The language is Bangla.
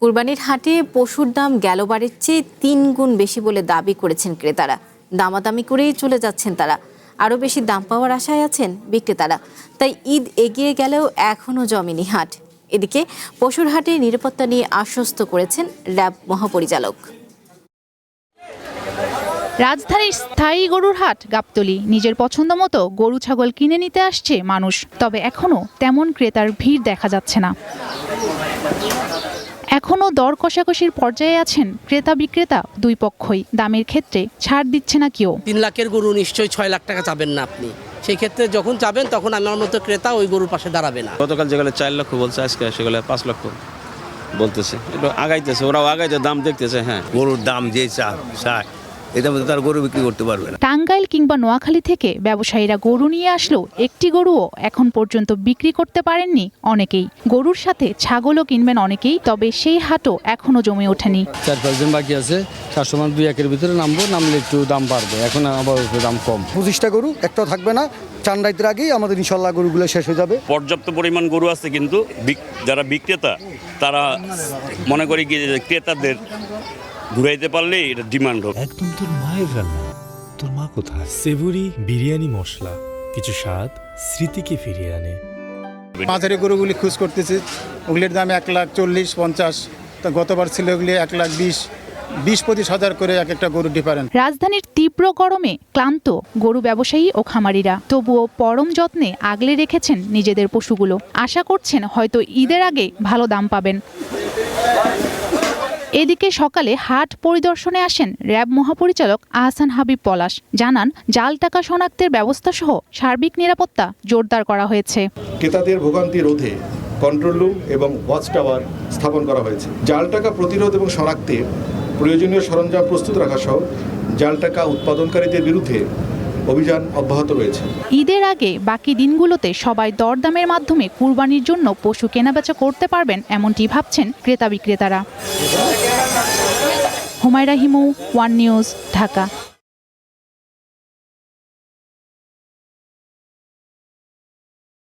কুরবানির হাটে পশুর দাম গেলবারের চেয়ে ৩ গুণ বেশি বলে দাবি করেছেন ক্রেতারা। দামাদামি করেই চলে যাচ্ছেন তারা। আরও বেশি দাম পাওয়ার আশায় আছেন বিক্রেতারা। তাই ঈদ এগিয়ে গেলেও এখনও জমেনি হাট। এদিকে পশুর হাটে নিরাপত্তা নিয়ে আশ্বস্ত করেছেন র্যাব মহাপরিচালক। রাজধানীর স্থায়ী গরুর হাট গাবতলী। নিজের পছন্দ মতো গরু ছাগল কিনে নিতে আসছে মানুষ, তবে এখনো তেমন ক্রেতার ভিড় দেখা যাচ্ছে না। এখনো দর কষাকষির পর্যায়ে আছেন ক্রেতা বিক্রেতা দুই পক্ষই। দামের ক্ষেত্রে ছাড় দিচ্ছে না কেউ। ৩ লাখের গরু নিশ্চয়ই 6 লাখ টাকা চাবেন না আপনি। সেই ক্ষেত্রে যখন চাবেন তখন আমার মতো ক্রেতা ওই গরুর পাশে দাঁড়াবে না। গতকাল যেগুলো 4 লক্ষ বলছে, আজকে সেগুলো 5 লক্ষ বলতেছে। একটু আগাইতেছে, ওরাও আগাইতে দাম দেখতেছে। হ্যাঁ, গরুর দাম যে চায় এটা মধ্যে তার গরু বিক্রি করতে পারবে না। টাঙ্গাইল কিংবা নোয়াখালী থেকে ব্যবসায়ীরা গরু নিয়ে আসলেও একটি গরুও এখন পর্যন্ত বিক্রি করতে পারেননি অনেকেই। গরুর সাথে ছাগলও কিনবেন অনেকেই, তবে সেই হাটও এখনো জমে ওঠেনি। 4-5 দিন বাকি আছে, কাস্টমার 2-1-এর ভিতরে নামলে একটু দাম বাড়বে। এখন আবার দাম কম। 25টা গরু একটাও থাকবে না। চান্দাইতের আগেই আমাদের ইনশাল্লাহ গরুগুলো শেষ হয়ে যাবে। পর্যাপ্ত পরিমাণ গরু আছে, কিন্তু যারা বিক্রেতা তারা মনে করি কি ক্রেতাদের ঘুরাইতে পারলে এটা ডিমান্ড হবে। একদম তোর মায়ের রান্না। তোর মা কোথায়? সেভুরি বিরিয়ানি মশলা, কিছু স্বাদ স্মৃতিকে ফিরিয়ে আনে। মাঝারি গরুগুলি খোঁজ করতেছে, ওগুলির দাম 1,40,50। তা গতবার ছিল ওগুলি 1,20,25,000 করে এক একটা গরু ডিফারেন্ট। রাজধানীর তীব্র গরমে ক্লান্ত গরু ব্যবসায়ী ও খামারিরা, তবুও পরম যত্নে আগলে রেখেছেন নিজেদের পশুগুলো। আশা করছেন হয়তো ঈদের আগে ভালো দাম পাবেন। এদিকে সকালে হাট পরিদর্শনে আসেন র্যাব মহাপরিচালক আহসান হাবিব পলাশ। জানান, জাল টাকা শনাক্তের ব্যবস্থা সহ সার্বিক নিরাপত্তা জোরদার করা হয়েছে। ক্রেতাদের ভোগান্তি রোধে কন্ট্রোল রুম এবং ওয়াচ টাওয়ার স্থাপন করা হয়েছে। জাল টাকা প্রতিরোধ এবং শনাক্তে প্রয়োজনীয় সরঞ্জাম প্রস্তুত রাখা সহ জাল টাকা উৎপাদনকারীদের বিরুদ্ধে অভিযান অব্যাহত রয়েছে। ঈদের আগে বাকি দিনগুলোতে সবাই দরদামের মাধ্যমে কুরবানির জন্য পশু কেনাবেচা করতে পারবেন, এমনটি ভাবছেন ক্রেতা বিক্রেতারা। Humaira Himu, one news, Dhaka.